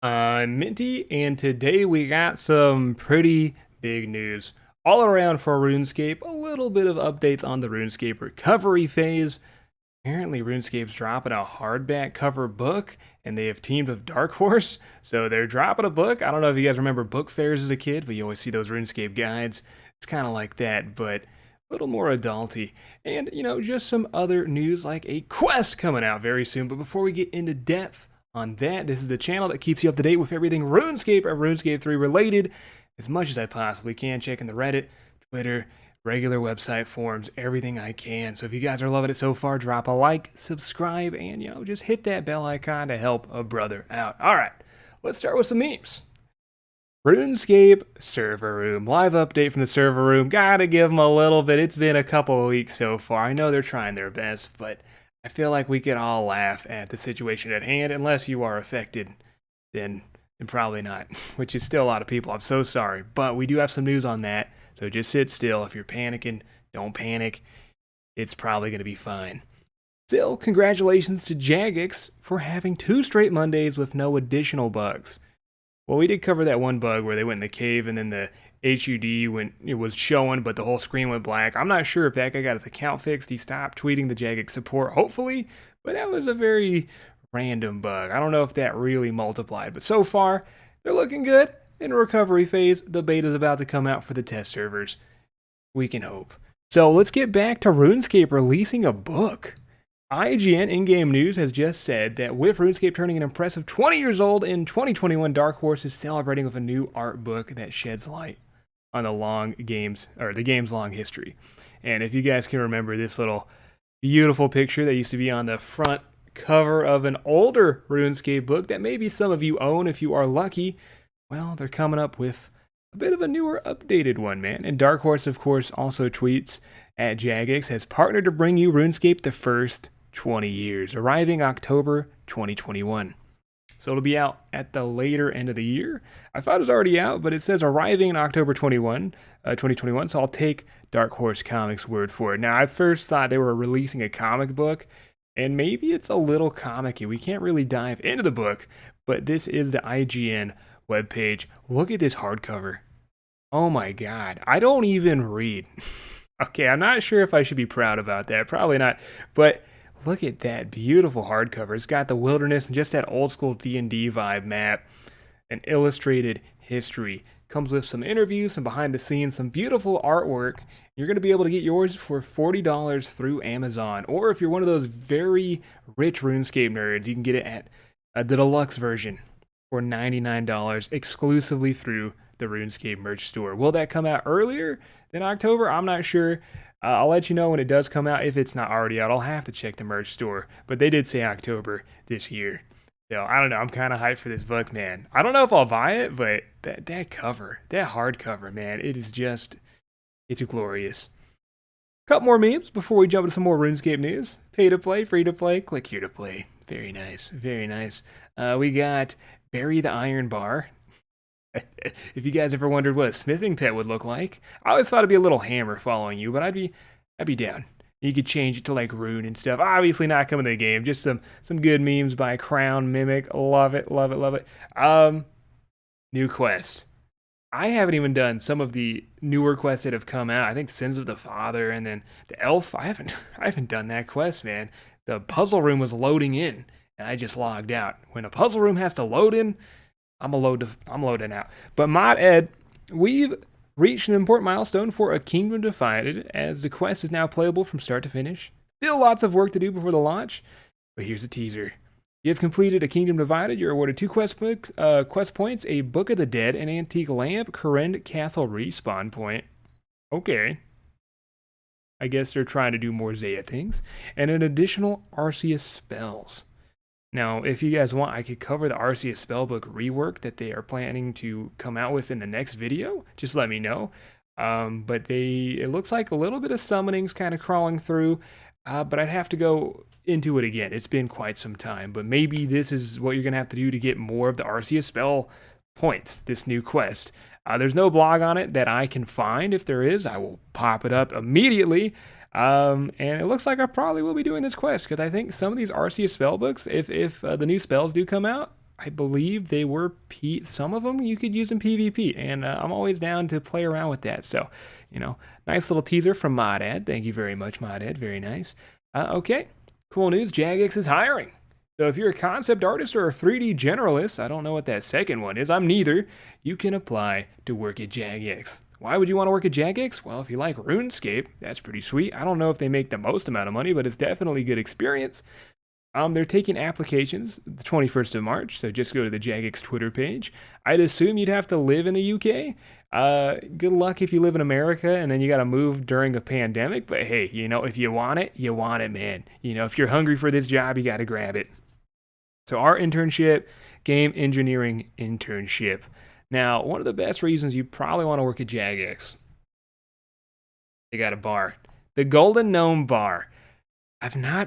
I'm Minty, and today we got some pretty big news all around for RuneScape. A little bit of updates on the RuneScape recovery phase. Apparently, RuneScape's dropping a hardback cover book, and they have teamed with Dark Horse, so they're dropping a book. I don't know if you guys remember book fairs as a kid, but you always see those RuneScape guides. It's kind of like that, but a little more adulty. And, just some other news like a quest coming out very soon. But before we get into depth on that, this is the channel that keeps you up to date with everything RuneScape and RuneScape 3 related as much as I possibly can. Checking the Reddit, Twitter, regular website forums, everything I can. So if you guys are loving it so far, drop a like, subscribe, and just hit that bell icon to help a brother out. All right, let's start with some memes. RuneScape server room. Live update from the server room. Gotta give them a little bit. It's been a couple of weeks so far. I know they're trying their best, but I feel like we can all laugh at the situation at hand. Unless you are affected, then probably not, which is still a lot of people. I'm so sorry. But we do have some news on that. So just sit still. If you're panicking, don't panic. It's probably going to be fine. Still, congratulations to Jagex for having 2 straight Mondays with no additional bugs. Well, we did cover that one bug where they went in the cave and then the HUD when it was showing, but the whole screen went black. I'm not sure if that guy got his account fixed. He stopped tweeting the Jagex support, hopefully, but that was a very random bug. I don't know if that really multiplied, but so far, they're looking good. In recovery phase, the beta is about to come out for the test servers. We can hope. So let's get back to RuneScape releasing a book. IGN in-game news has just said that with RuneScape turning an impressive 20 years old in 2021, Dark Horse is celebrating with a new art book that sheds light on the game's long history. And if you guys can remember this little beautiful picture that used to be on the front cover of an older RuneScape book that maybe some of you own if you are lucky, well, they're coming up with a bit of a newer, updated one, man. And Dark Horse, of course, also tweets at Jagex has partnered to bring you RuneScape the first 20 years, arriving October 2021. So it'll be out at the later end of the year. I thought it was already out, but it says arriving in October 2021, so I'll take Dark Horse Comics' word for it. Now, I first thought they were releasing a comic book, and maybe it's a little comic-y. We can't really dive into the book, but this is the IGN webpage. Look at this hardcover. Oh my god. I don't even read. Okay, I'm not sure if I should be proud about that. Probably not. But look at that beautiful hardcover. It's got the wilderness and just that old school D&D vibe map. An illustrated history. Comes with some interviews, some behind the scenes, some beautiful artwork. You're going to be able to get yours for $40 through Amazon. Or if you're one of those very rich RuneScape nerds, you can get it at the deluxe version for $99 exclusively through the RuneScape merch store. Will that come out earlier than October? I'm not sure. I'll let you know when it does come out. If it's not already out, I'll have to check the merch store. But they did say October this year. So I don't know. I'm kind of hyped for this book, man. I don't know if I'll buy it, but that cover, that hardcover, man, it's glorious. Couple more memes before we jump into some more RuneScape news. Pay to play, free to play, click here to play. Very nice, very nice. We got Bury the Iron Bar. If you guys ever wondered what a smithing pet would look like, I always thought it'd be a little hammer following you, but I'd be down. You could change it to like rune and stuff. Obviously not coming to the game. Just some good memes by Crown Mimic. Love it, love it, love it. New quest. I haven't even done some of the newer quests that have come out. I think Sins of the Father and then the Elf. I haven't done that quest, man. The puzzle room was loading in and I just logged out. When a puzzle room has to load in, I'm loading out. But Mod Ed, we've reached an important milestone for A Kingdom Divided, as the quest is now playable from start to finish. Still lots of work to do before the launch, but here's a teaser. You have completed A Kingdom Divided. You're awarded 2 quest points, a Book of the Dead, an Antique Lamp, Corrend Castle respawn point. Okay. I guess they're trying to do more Zaya things. And an additional Arceus spells. Now, if you guys want, I could cover the Arceus spellbook rework that they are planning to come out with in the next video. Just let me know. But it looks like a little bit of summoning's kind of crawling through. But I'd have to go into it again. It's been quite some time. But maybe this is what you're going to have to do to get more of the Arceus spell points, this new quest. There's no blog on it that I can find. If there is, I will pop it up immediately. And it looks like I probably will be doing this quest because I think some of these Arceus spellbooks, if the new spells do come out, I believe they were some of them you could use in PvP, and I'm always down to play around with that. So, nice little teaser from ModAd. Thank you very much, ModAd. Very nice. Okay, cool news. Jagex is hiring. So if you're a concept artist or a 3D generalist, I don't know what that second one is, I'm neither, you can apply to work at Jagex. Why would you want to work at Jagex? Well, if you like RuneScape, that's pretty sweet. I don't know if they make the most amount of money, but it's definitely good experience. They're taking applications the 21st of March, so just go to the Jagex Twitter page. I'd assume you'd have to live in the UK. Good luck if you live in America and then you got to move during a pandemic. But hey, if you want it, man. If you're hungry for this job, you got to grab it. So our internship, game engineering internship. Now, one of the best reasons you probably want to work at Jagex, they got a bar. The Golden Gnome Bar. I've never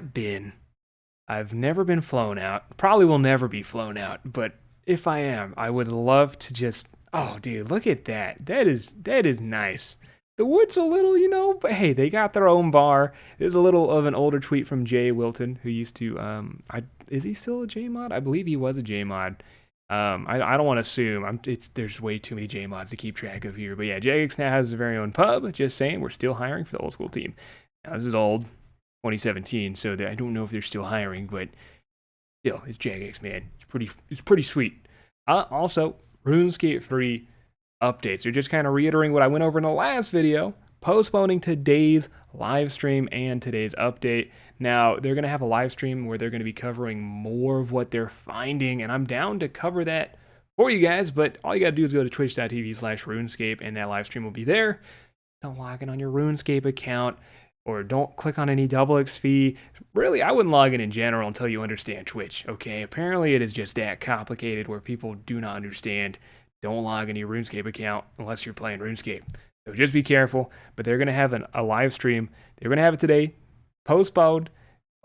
been flown out. Probably will never be flown out. But if I am, I would love to just... Oh, dude, look at that. That is nice. The wood's a little, but hey, they got their own bar. There's a little of an older tweet from Jay Wilton, who used to... is he still a JMod? I believe he was a JMod. I don't want to assume. There's way too many JMods to keep track of here. But yeah, Jagex now has his very own pub. Just saying, we're still hiring for the old school team. Now, this is old, 2017, so I don't know if they're still hiring, but still, it's Jagex, man. It's pretty sweet. Also, RuneScape 3 updates. They're just kind of reiterating what I went over in the last video, postponing today's live stream and today's update. Now, they're going to have a live stream where they're going to be covering more of what they're finding, and I'm down to cover that for you guys, but all you got to do is go to twitch.tv/RuneScape, and that live stream will be there. Don't log in on your RuneScape account, or don't click on any double XP. Really, I wouldn't log in general until you understand Twitch, okay? Apparently, it is just that complicated where people do not understand. Don't log in your RuneScape account unless you're playing RuneScape. So just be careful, but they're going to have a live stream. They're going to have it today, postponed.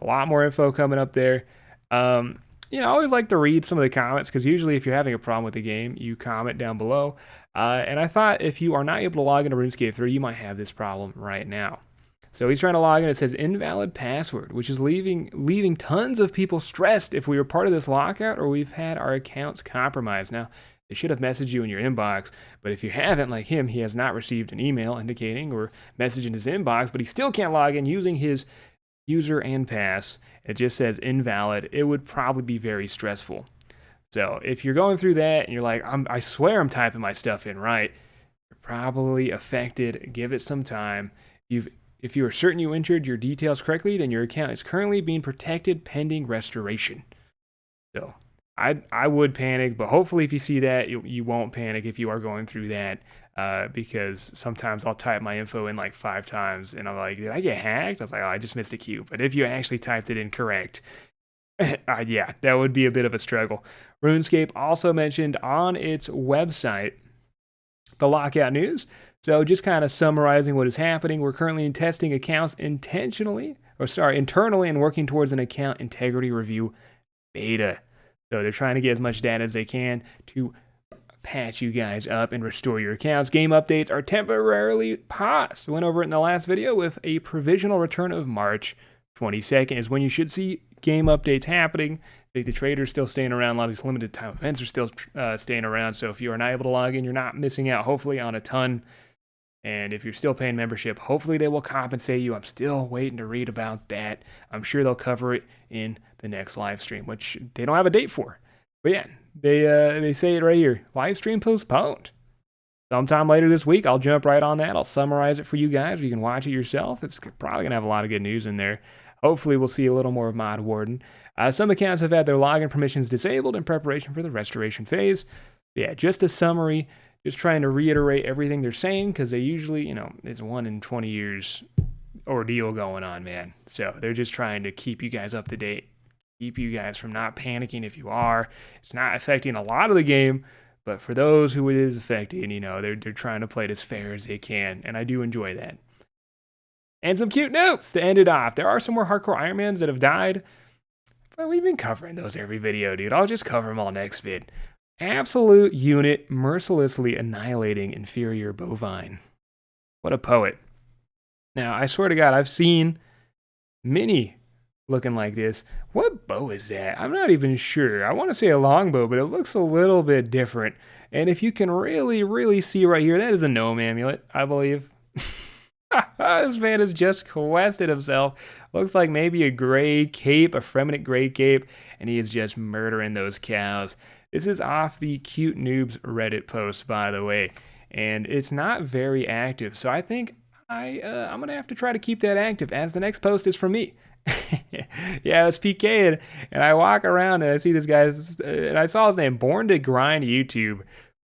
A lot more info coming up there. I always like to read some of the comments because usually if you're having a problem with the game, you comment down below. And I thought if you are not able to log into RuneScape 3, you might have this problem right now. So he's trying to log in. It says invalid password, which is leaving tons of people stressed if we were part of this lockout or we've had our accounts compromised. Now, they should have messaged you in your inbox, but if you haven't, like him, he has not received an email indicating or message in his inbox, but he still can't log in using his user and pass. It just says invalid. It would probably be very stressful. So if you're going through that and you're like, I swear I'm typing my stuff in right, you're probably affected. Give it some time. If you are certain you entered your details correctly, then your account is currently being protected pending restoration. So I would panic, but hopefully if you see that, you won't panic if you are going through that, because sometimes I'll type my info in like 5 times, and I'm like, did I get hacked? I was like, oh, I just missed a queue. But if you actually typed it in correct, yeah, that would be a bit of a struggle. RuneScape also mentioned on its website the lockout news. So just kind of summarizing what is happening, we're currently testing accounts internally and working towards an account integrity review beta. So they're trying to get as much data as they can to patch you guys up and restore your accounts. Game updates are temporarily paused. Went over it in the last video with a provisional return of March 22nd is when you should see game updates happening. I think the traders still staying around. A lot of these limited time events are still staying around. So if you are not able to log in, you're not missing out, hopefully, on a ton. And if you're still paying membership, hopefully they will compensate you. I'm still waiting to read about that. I'm sure they'll cover it in the next live stream, which they don't have a date for. But yeah, they say it right here. Live stream postponed. Sometime later this week, I'll jump right on that. I'll summarize it for you guys. You can watch it yourself. It's probably going to have a lot of good news in there. Hopefully we'll see a little more of Mod Warden. Some accounts have had their login permissions disabled in preparation for the restoration phase. Yeah, just a summary. Just trying to reiterate everything they're saying because they usually, it's 1 in 20 years ordeal going on, man. So they're just trying to keep you guys up to date, keep you guys from not panicking if you are. It's not affecting a lot of the game, but for those who it is affecting, they're trying to play it as fair as they can, and I do enjoy that. And some cute notes to end it off. There are some more hardcore Ironmans that have died, but we've been covering those every video, dude. I'll just cover them all next vid. Absolute unit mercilessly annihilating inferior bovine. What a poet. Now, I swear to God, I've seen many looking like this. What bow is that? I'm not even sure. I want to say a longbow, but it looks a little bit different. And if you can really see right here, that is a gnome amulet, I believe. This man has just quested himself. Looks like maybe a gray cape, a effeminate gray cape, and he is just murdering those cows. This is off the Cute Noobs Reddit post, by the way, and it's not very active. So I think I'm gonna have to try to keep that active, as the next post is from me. Yeah, I was PKing, and I walk around and I see this guy, and I saw his name, Born to Grind YouTube.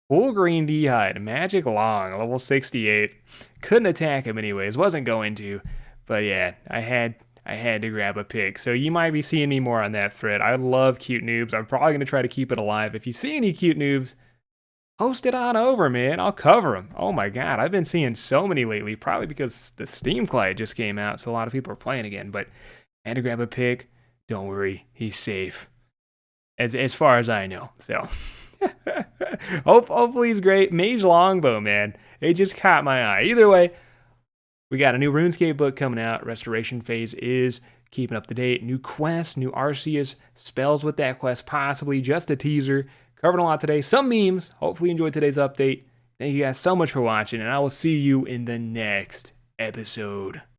Full green D-hide, magic long, level 68. Couldn't attack him anyways, wasn't going to. But yeah, I had to grab a pick. So you might be seeing me more on that thread. I love cute noobs. I'm probably going to try to keep it alive. If you see any cute noobs, post it on over, man. I'll cover them. Oh my god, I've been seeing so many lately, probably because the Steam client just came out, so a lot of people are playing again. But I had to grab a pick. Don't worry, he's safe. As far as I know, so... Hopefully he's great. Mage Longbow, man. It just caught my eye. Either way, we got a new RuneScape book coming out. Restoration phase is keeping up to date. New quest, new Arceus, spells with that quest, possibly just a teaser. Covered a lot today. Some memes. Hopefully you enjoyed today's update. Thank you guys so much for watching, and I will see you in the next episode.